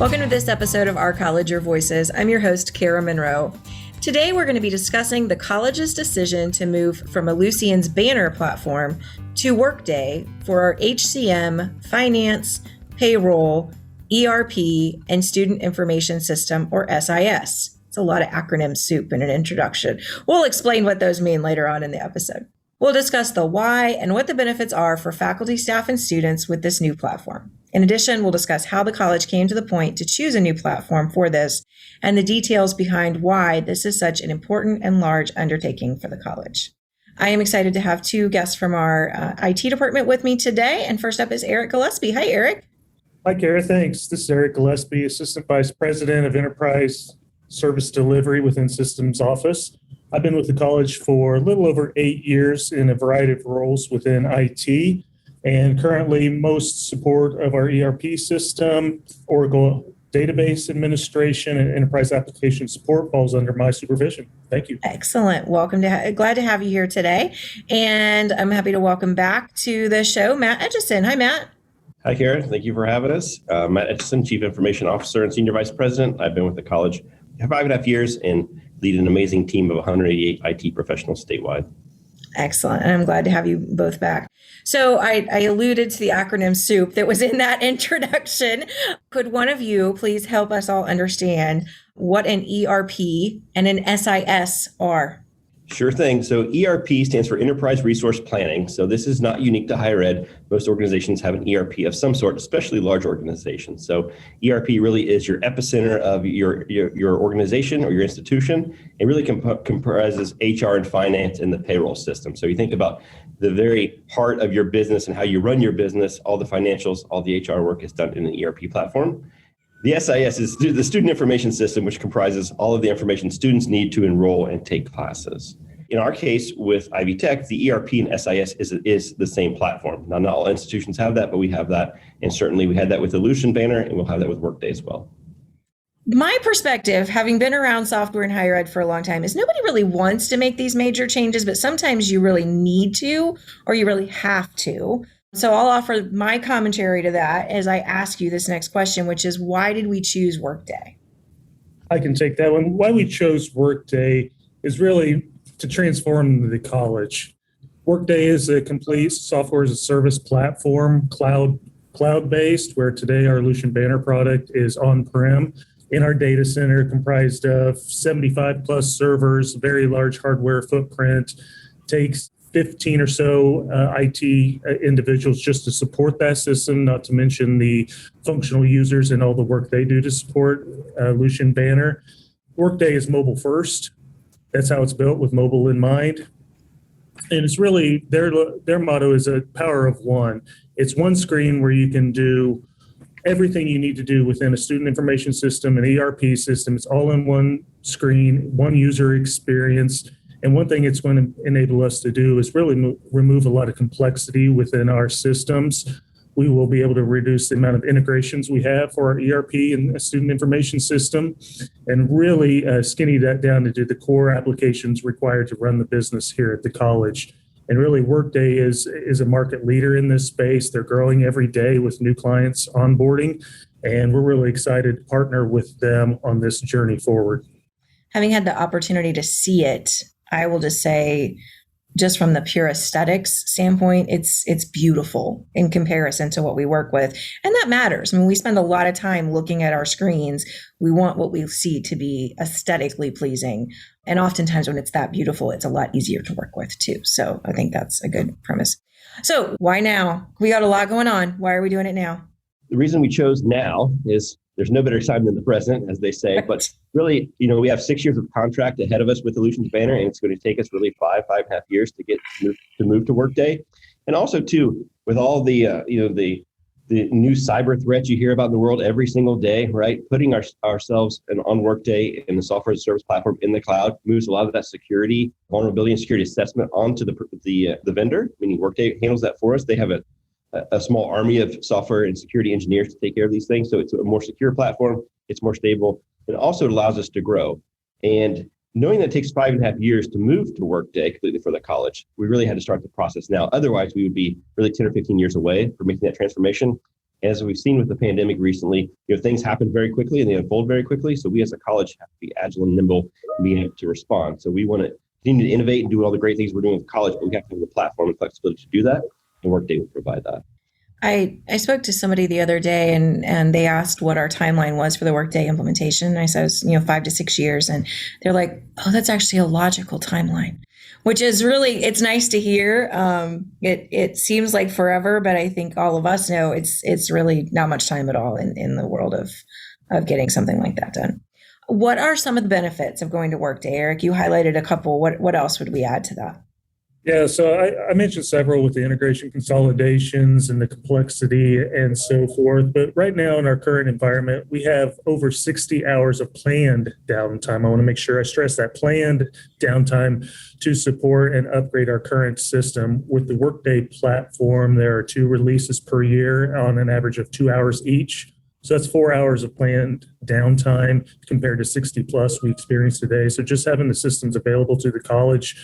Welcome to this episode of Our College, Your Voices. I'm your host, Kara Monroe. Today, we're going to be discussing the college's decision to move from Ellucian's Banner platform to Workday for our HCM, finance, payroll, ERP, and student information system, or SIS. It's a lot of acronym soup in an introduction. We'll explain what those mean later on in the episode. We'll discuss the why and what the benefits are for faculty, staff, and students with this new platform. In addition, we'll discuss how the college came to the point to choose a new platform for this and the details behind why this is such an important and large undertaking for the college. I am excited to have two guests from our IT department with me today. And first up is Eric Gillespie. Hi, Eric. Hi, Kara. Thanks. This is Eric Gillespie, Assistant Vice President of Enterprise Service Delivery within Systems Office. I've been with the college for a little over 8 years in a variety of roles within IT. And currently, most support of our ERP system, Oracle database administration, and enterprise application support falls under my supervision. Thank you. Excellent. Welcome glad to have you here today. And I'm happy to welcome back to the show, Matt Etchison. Hi, Matt. Hi, Karen. Thank you for having us. Matt Etchison, Chief Information Officer and Senior Vice President. I've been with the college for 5.5 years and lead an amazing team of 188 IT professionals statewide. Excellent. And I'm glad to have you both back. So I alluded to the acronym soup that was in that introduction. Could one of you please help us all understand what an ERP and an SIS are? Sure thing. So ERP stands for Enterprise Resource Planning. So this is not unique to higher ed. Most organizations have an ERP of some sort, especially large organizations. So ERP really is your epicenter of your organization or your institution. It really comprises HR and finance and the payroll system. So you think about the very heart of your business and how you run your business, all the financials, all the HR work is done in an ERP platform. The SIS is the student information system, which comprises all of the information students need to enroll and take classes. In our case with Ivy Tech, the ERP and SIS is the same platform. Now, not all institutions have that, but we have that. And certainly we had that with Ellucian Banner, and we'll have that with Workday as well. My perspective, having been around software in higher ed for a long time, is nobody really wants to make these major changes, but sometimes you really need to, or you really have to. So I'll offer my commentary to that as I ask you this next question, which is, why did we choose Workday? I can take that one. Why we chose Workday is really to transform the college. Workday is a complete software as a service platform, cloud-based, where today our Ellucian Banner product is on-prem in our data center, comprised of 75 plus servers, very large hardware footprint, takes 15 or so IT individuals just to support that system, not to mention the functional users and all the work they do to support Ellucian Banner. Workday is mobile first. That's how it's built, with mobile in mind. And it's really, their motto is a power of one. It's one screen where you can do everything you need to do within a student information system, an ERP system. It's all in one screen, one user experience. And one thing it's going to enable us to do is really remove a lot of complexity within our systems. We will be able to reduce the amount of integrations we have for our ERP and student information system, and really skinny that down to do the core applications required to run the business here at the college. And really, Workday is a market leader in this space. They're growing every day with new clients onboarding, and we're really excited to partner with them on this journey forward. Having had the opportunity to see it, I will just say, just from the pure aesthetics standpoint, it's beautiful in comparison to what we work with. And that matters. I mean, we spend a lot of time looking at our screens. We want what we see to be aesthetically pleasing. And oftentimes when it's that beautiful, it's a lot easier to work with too. So I think that's a good premise. So why now? We got a lot going on. Why are we doing it now? The reason we chose now is there's no better time than the present, as they say. But really, we have 6 years of contract ahead of us with Ellucian's Banner, and it's going to take us really 5.5 years to get to move to Workday. And also, too, with all the new cyber threats you hear about in the world every single day, right? Putting ourselves on Workday and the software as a service platform in the cloud moves a lot of that security, vulnerability, and security assessment onto the vendor, meaning Workday handles that for us. They have a small army of software and security engineers to take care of these things. So it's a more secure platform. It's more stable. It also allows us to grow. And knowing that it takes 5.5 years to move to Workday completely for the college, we really had to start the process now. Otherwise, we would be really 10 or 15 years away from making that transformation. As we've seen with the pandemic recently, things happen very quickly and they unfold very quickly. So we as a college have to be agile and nimble and being able to respond. So we want to continue to innovate and do all the great things we're doing with college, but we have to have the platform and flexibility to do that. And Workday will provide that. I spoke to somebody the other day and they asked what our timeline was for the Workday implementation. I said, it was, 5 to 6 years. And they're like, oh, that's actually a logical timeline, which is really, it's nice to hear. It seems like forever, but I think all of us know it's really not much time at all in the world of getting something like that done. What are some of the benefits of going to Workday? Eric, you highlighted a couple. What else would we add to that? Yeah, so I mentioned several with the integration consolidations and the complexity and so forth. But right now in our current environment, we have over 60 hours of planned downtime. I want to make sure I stress that planned downtime to support and upgrade our current system. With the Workday platform, there are 2 releases per year on an average of 2 hours each. So that's 4 hours of planned downtime compared to 60 plus we experience today. So just having the systems available to the college,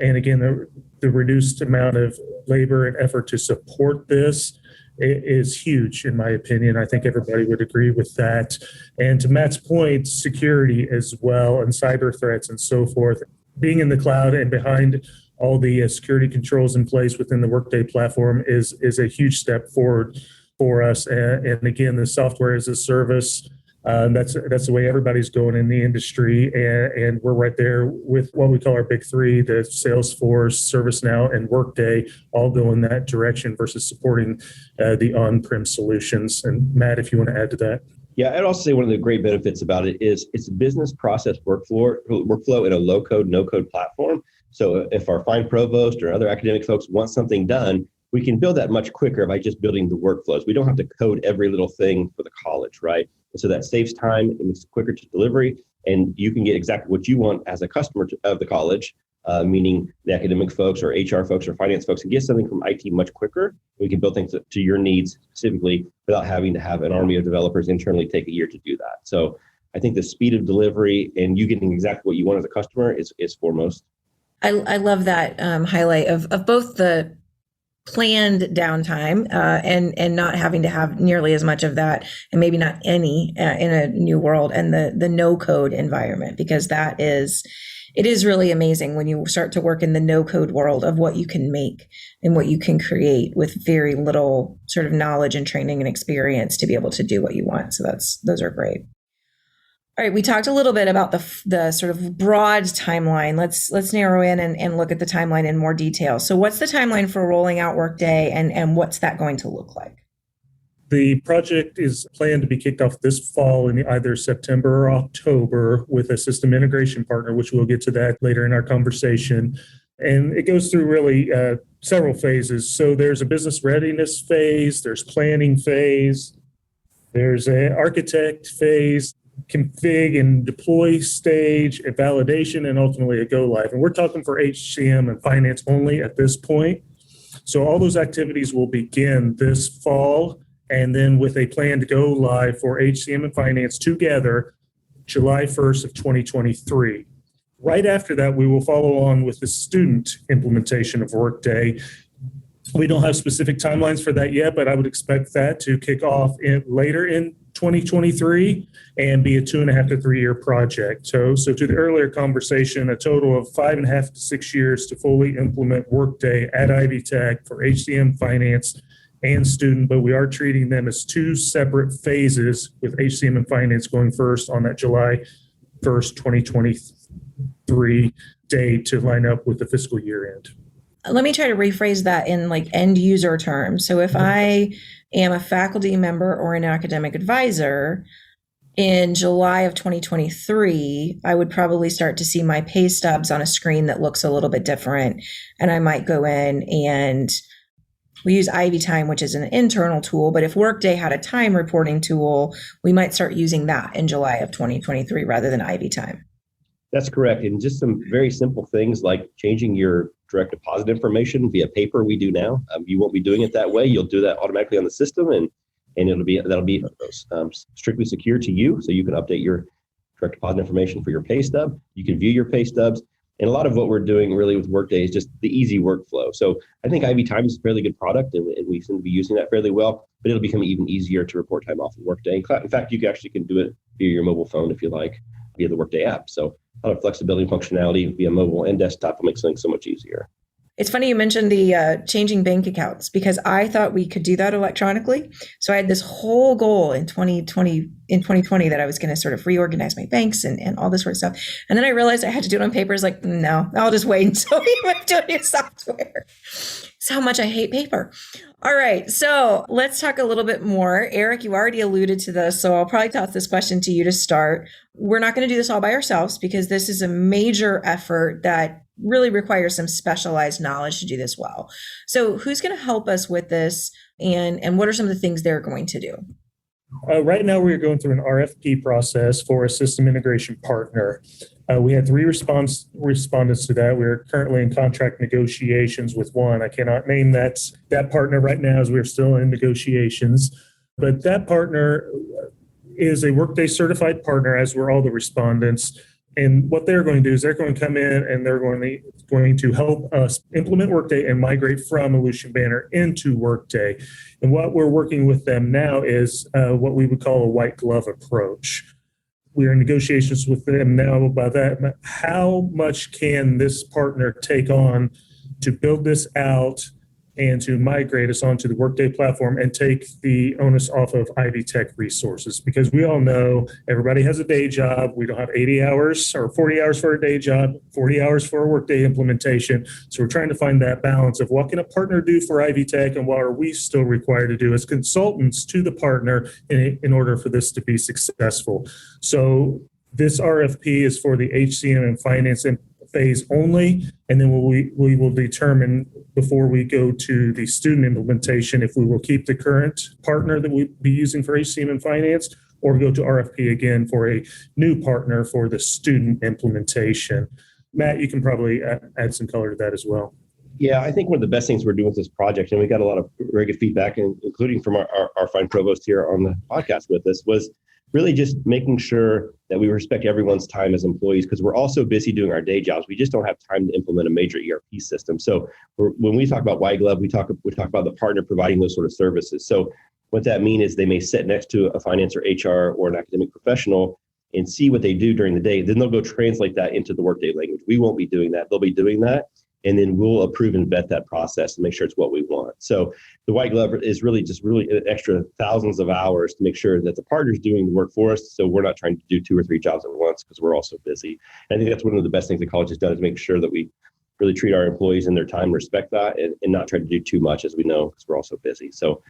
and again, the reduced amount of labor and effort to support this is huge, in my opinion. I think everybody would agree with that. And to Matt's point, security as well, and cyber threats and so forth. Being in the cloud and behind all the security controls in place within the Workday platform is a huge step forward for us. And again, the software as a service, that's the way everybody's going in the industry, and we're right there with what we call our big 3: the Salesforce, Servicenow, and Workday, all go in that direction versus supporting the on-prem solutions. And Matt, if you want to add to that. Yeah, I'd also say one of the great benefits about it is it's a business process workflow in a low-code, no-code platform. So if our fine provost or other academic folks want something done, we can build that much quicker by just building the workflows. We don't have to code every little thing for the college, right? And so that saves time and makes it quicker to delivery, and you can get exactly what you want as a customer of the college, meaning the academic folks or HR folks or finance folks can get something from IT much quicker. We can build things to your needs specifically without having to have an army of developers internally take a year to do that. So I think the speed of delivery and you getting exactly what you want as a customer is foremost. I love that highlight of both the planned downtime and not having to have nearly as much of that, and maybe not any in a new world, and the no code environment, because it is really amazing when you start to work in the no code world of what you can make and what you can create with very little sort of knowledge and training and experience to be able to do what you want. So those are great. All right, we talked a little bit about the sort of broad timeline. Let's narrow in and look at the timeline in more detail. So what's the timeline for rolling out Workday, and what's that going to look like? The project is planned to be kicked off this fall in either September or October with a system integration partner, which we'll get to that later in our conversation. And it goes through really several phases. So there's a business readiness phase, there's planning phase, there's an architect phase, config and deploy stage, a validation, and ultimately a go live. And we're talking for HCM and finance only at this point. So all those activities will begin this fall, and then with a plan to go live for HCM and finance together July 1st of 2023. Right after that, we will follow on with the student implementation of Workday. We don't have specific timelines for that yet, but I would expect that to kick off later in 2023 and be a 2.5 to 3 year project. So to the earlier conversation, a total of 5.5 to 6 years to fully implement Workday at Ivy Tech for HCM, finance, and student, but we are treating them as 2 separate phases, with HCM and finance going first on that July 1st, 2023 date to line up with the fiscal year end. Let me try to rephrase that in like end user terms. So if I am a faculty member or an academic advisor in July of 2023, I would probably start to see my pay stubs on a screen that looks a little bit different. And I might go in and we use Ivy Time, which is an internal tool, but if Workday had a time reporting tool, we might start using that in July of 2023 rather than Ivy Time. That's correct. And just some very simple things like changing your direct deposit information via paper we do now. You won't be doing it that way. You'll do that automatically on the system, and that'll be strictly secure to you. So you can update your direct deposit information for your pay stub. You can view your pay stubs. And a lot of what we're doing really with Workday is just the easy workflow. So I think IV Time is a fairly good product, and we seem to be using that fairly well, but it'll become even easier to report time off of Workday. In fact, you actually can do it via your mobile phone if you like, via the Workday app. So a lot of flexibility and functionality via mobile and desktop will make things so much easier. It's funny you mentioned the changing bank accounts, because I thought we could do that electronically. So I had this whole goal in 2020 that I was going to sort of reorganize my banks and all this sort of stuff. And then I realized I had to do it on paper. It's like, no, I'll just wait until we move to a new software. It's how much I hate paper. All right. So let's talk a little bit more. Eric, you already alluded to this, so I'll probably toss this question to you to start. We're not going to do this all by ourselves, because this is a major effort that really requires some specialized knowledge to do this well. So who's going to help us with this, and what are some of the things they're going to do? Right now, we're going through an RFP process for a system integration partner. We had 3 respondents to that. We're currently in contract negotiations with one. I cannot name that partner right now, as we're still in negotiations. But that partner is a Workday certified partner, as were all the respondents. And what they're going to do is they're going to come in and they're going to help us implement Workday and migrate from Ellucian Banner into Workday. And what we're working with them now is what we would call a white glove approach. We are in negotiations with them now about that. How much can this partner take on to build this out and to migrate us onto the Workday platform and take the onus off of Ivy Tech resources? Because we all know everybody has a day job. We don't have 80 hours or 40 hours for a day job, 40 hours for a Workday implementation. So we're trying to find that balance of what can a partner do for Ivy Tech and what are we still required to do as consultants to the partner in order for this to be successful. So this RFP is for the HCM and finance phase only, and then we will determine before we go to the student implementation if we will keep the current partner that we'll be using for HCM and finance, or go to RFP again for a new partner for the student implementation. Matt, you can probably add some color to that as well. Yeah, I think one of the best things we're doing with this project, and we got a lot of very good feedback, including from our fine provost here on the podcast with us, was really just making sure that we respect everyone's time as employees, because we're also busy doing our day jobs. We just don't have time to implement a major ERP system. So when we talk about white glove, we talk about the partner providing those sort of services. So what that means is they may sit next to a finance or HR or an academic professional and see what they do during the day. Then they'll go translate that into the Workday language. We won't be doing that. They'll be doing that. And then we'll approve and vet that process and make sure it's what we want. So the white glove is really an extra thousands of hours to make sure that the partner's doing the work for us. So we're not trying to do 2 or 3 jobs at once, because we're all so busy. And I think that's one of the best things the college has done, is make sure that we really treat our employees and their time, respect that, and not try to do too much, as we know, because we're all so busy. So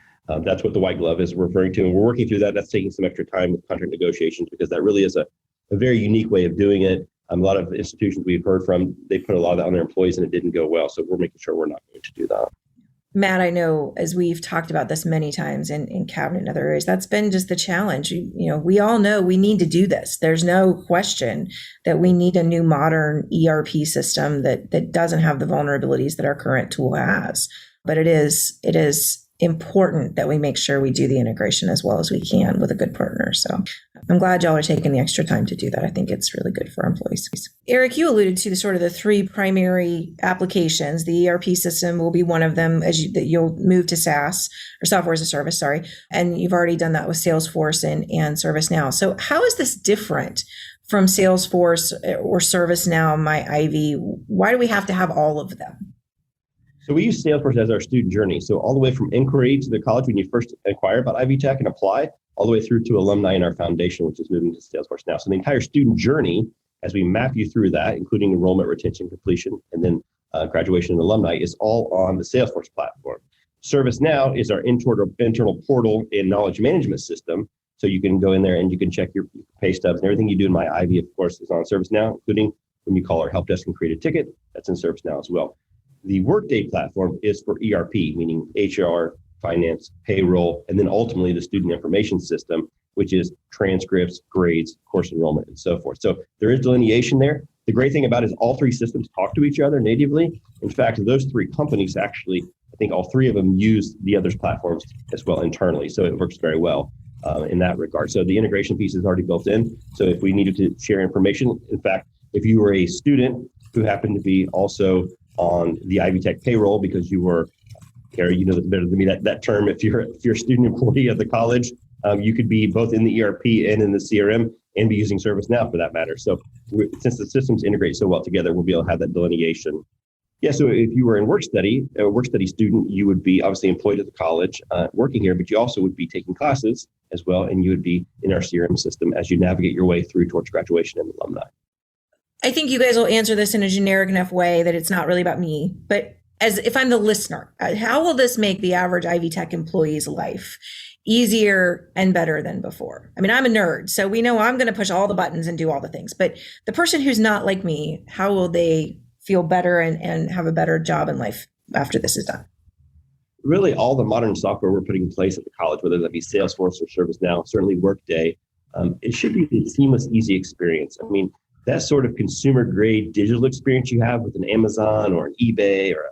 that's what the white glove is referring to. And we're working through that. That's taking some extra time with contract negotiations, because that really is a very unique way of doing it. A lot of institutions we've heard from, they put a lot of that on their employees and it didn't go well. So we're making sure we're not going to do that. Matt, I know, as we've talked about this many times in cabinet and other areas, that's been just the challenge. We all know we need to do this. There's no question that we need a new modern ERP system that doesn't have the vulnerabilities that our current tool has. But it is important that we make sure we do the integration as well as we can with a good partner. So I'm glad y'all are taking the extra time to do that. I think it's really good for employees. Eric, you alluded to the 3 primary applications. The ERP system will be one of them, that you'll move to SaaS, or software as a service, sorry. And you've already done that with Salesforce and Servicenow. So how is this different from Salesforce or Servicenow, my Ivy? Why do we have to have all of them? So we use Salesforce as our student journey. So all the way from inquiry to the college when you first inquire about Ivy Tech and apply, all the way through to alumni in our foundation, which is moving to Salesforce now. So the entire student journey, as we map you through that, including enrollment, retention, completion, and then graduation and alumni, is all on the Salesforce platform. ServiceNow is our internal portal and knowledge management system. So you can go in there and you can check your pay stubs, and everything you do in my Ivy, of course, is on ServiceNow, including when you call our help desk and create a ticket, that's in ServiceNow as well. The Workday platform is for ERP, meaning HR, finance, payroll, and then ultimately the student information system, which is transcripts, grades, course enrollment, and so forth. So there is delineation there. The great thing about it is all 3 systems talk to each other natively. In fact, those 3 companies actually, I think all 3 of them use the others' platforms as well internally. So it works very well in that regard. So the integration piece is already built in. So if we needed to share information, in fact, if you were a student who happened to be also on the Ivy Tech payroll because you were, Carrie, you know this better than me, that term, if you're a student employee of the college, you could be both in the ERP and in the CRM and be using Servicenow for that matter. So since the systems integrate so well together, we'll be able to have that delineation. Yeah, so if you were in work study, a work study student, you would be obviously employed at the college working here, but you also would be taking classes as well, and you would be in our CRM system as you navigate your way through towards graduation and alumni. I think you guys will answer this in a generic enough way that it's not really about me, but as if I'm the listener, how will this make the average Ivy Tech employee's life easier and better than before? I mean, I'm a nerd, so we know I'm going to push all the buttons and do all the things, but the person who's not like me, how will they feel better and have a better job in life after this is done? Really, all the modern software we're putting in place at the college, whether that be Salesforce or ServiceNow, certainly Workday, it should be a seamless, easy experience. I mean, that sort of consumer grade digital experience you have with an Amazon or an eBay or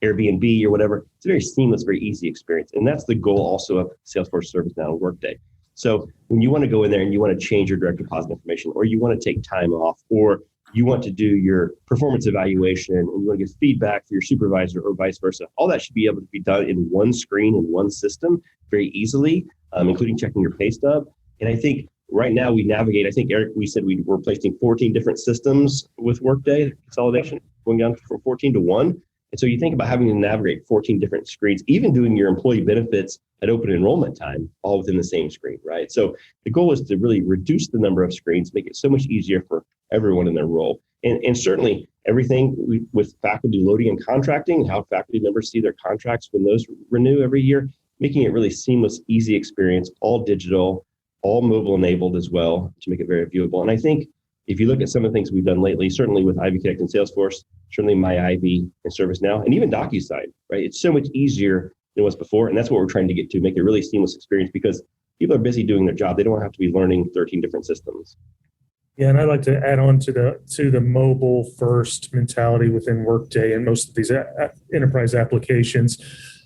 Airbnb or whatever, it's a very seamless, very easy experience. And that's the goal also of Salesforce, ServiceNow, and Workday. So when you want to go in there and you want to change your direct deposit information, or you want to take time off, or you want to do your performance evaluation and you want to get feedback for your supervisor or vice versa, all that should be able to be done in one screen, in one system, very easily, including checking your pay stub. And I think right now we navigate, I think, Eric, we said we were replacing 14 different systems with Workday consolidation, going down from 14 to 1. And so you think about having to navigate 14 different screens, even doing your employee benefits at open enrollment time, all within the same screen, right? So the goal is to really reduce the number of screens, make it so much easier for everyone in their role. And certainly everything with faculty loading and contracting, how faculty members see their contracts when those renew every year, making it really seamless, easy experience, all digital, all mobile enabled as well to make it very viewable. And I think if you look at some of the things we've done lately, certainly with Ivy Connect and Salesforce, certainly MyIvy and ServiceNow, and even DocuSign, right? It's so much easier than it was before. And that's what we're trying to get to, make it a really seamless experience because people are busy doing their job. They don't have to be learning 13 different systems. Yeah, and I'd like to add on to the mobile first mentality within Workday and most of these enterprise applications.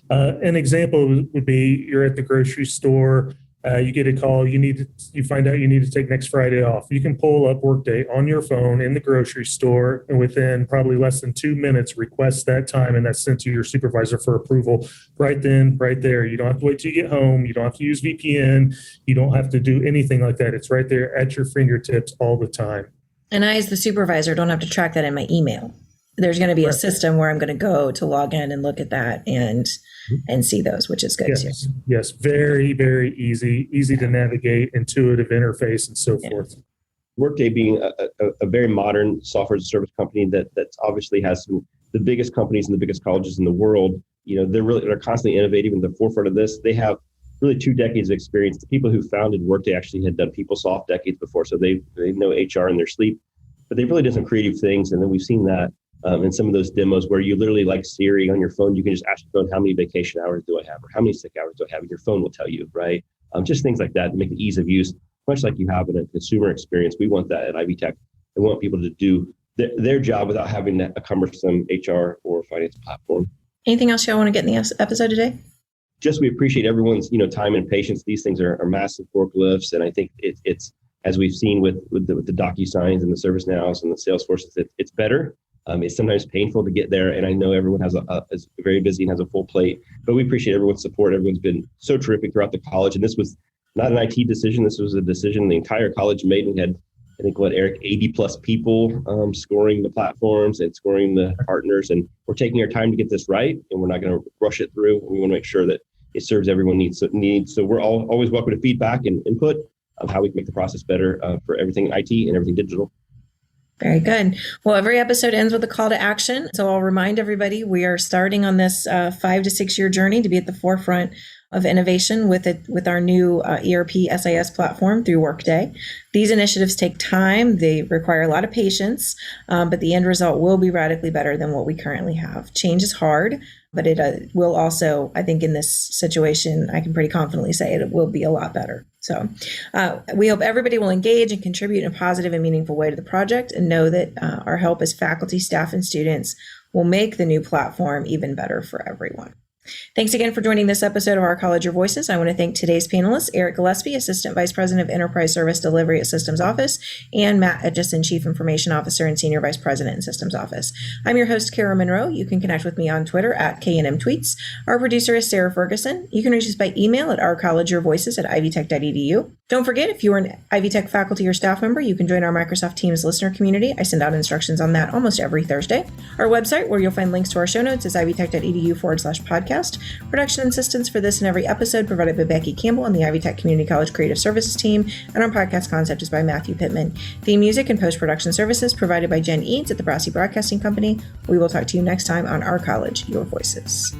An example would be you're at the grocery store. You get a call, you find out you need to take next Friday off. You can pull up Workday on your phone in the grocery store, and within probably less than 2 minutes, request that time, and that's sent to your supervisor for approval right then, right there. You don't have to wait till you get home. You don't have to use VPN. You don't have to do anything like that. It's right there at your fingertips all the time. And I, as the supervisor, don't have to track that in my email. There's going to be a system where I'm going to go to log in and look at that and see those, which is good too. Yes, very, very easy to navigate, intuitive interface, and so forth. Workday being a very modern software as a service company that obviously has the biggest companies and the biggest colleges in the world. You know, they're constantly innovating in the forefront of this. They have really 2 decades of experience. The people who founded Workday actually had done PeopleSoft decades before, so they know HR in their sleep. But they've really done some creative things, and then we've seen that in some of those demos where you literally, like Siri on your phone, you can just ask your phone, how many vacation hours do I have, or how many sick hours do I have, and your phone will tell you, right? Just things like that to make it ease of use, much like you have in a consumer experience. We want that at Ivy Tech. We want people to do their job without having a cumbersome HR or finance platform. Anything else y'all want to get in the episode today? Just we appreciate everyone's time and patience. These things are massive forklifts, and I think it's as we've seen with the DocuSigns and the ServiceNows and the Salesforces, it's better. It's sometimes painful to get there, and I know everyone is very busy and has a full plate, but we appreciate everyone's support. Everyone's been so terrific throughout the college, and this was not an IT decision. This was a decision the entire college made. We had, I think, Eric, 80 plus people scoring the platforms and scoring the partners, and we're taking our time to get this right, and we're not going to rush it through. We want to make sure that it serves everyone needs. So we're always welcome to feedback and input on how we can make the process better for everything IT and everything digital. Very good. Well, every episode ends with a call to action. So I'll remind everybody we are starting on this 5 to 6 year journey to be at the forefront of innovation with our new ERP SIS platform through Workday. These initiatives take time. They require a lot of patience, but the end result will be radically better than what we currently have. Change is hard, but it will also, I think in this situation, I can pretty confidently say it will be a lot better. So we hope everybody will engage and contribute in a positive and meaningful way to the project, and know that our help as faculty, staff, and students will make the new platform even better for everyone. Thanks again for joining this episode of Our College Your Voices. I want to thank today's panelists, Eric Gillespie, Assistant Vice President of Enterprise Service Delivery at Systems Office, and Matt Etchison, Chief Information Officer and Senior Vice President in Systems Office. I'm your host, Kara Monroe. You can connect with me on Twitter at KNM Tweets. Our producer is Sarah Ferguson. You can reach us by email at ourcollegeyourvoices@ivytech.edu. Don't forget, if you are an Ivy Tech faculty or staff member, you can join our Microsoft Teams listener community. I send out instructions on that almost every Thursday. Our website, where you'll find links to our show notes, is ivytech.edu/podcast. Production assistance for this and every episode provided by Becky Campbell and the Ivy Tech Community College Creative Services team, and our podcast concept is by Matthew Pittman. Theme music and post-production services provided by Jen Eads at the Brassy Broadcasting Company. We will talk to you next time on Our College, Your Voices.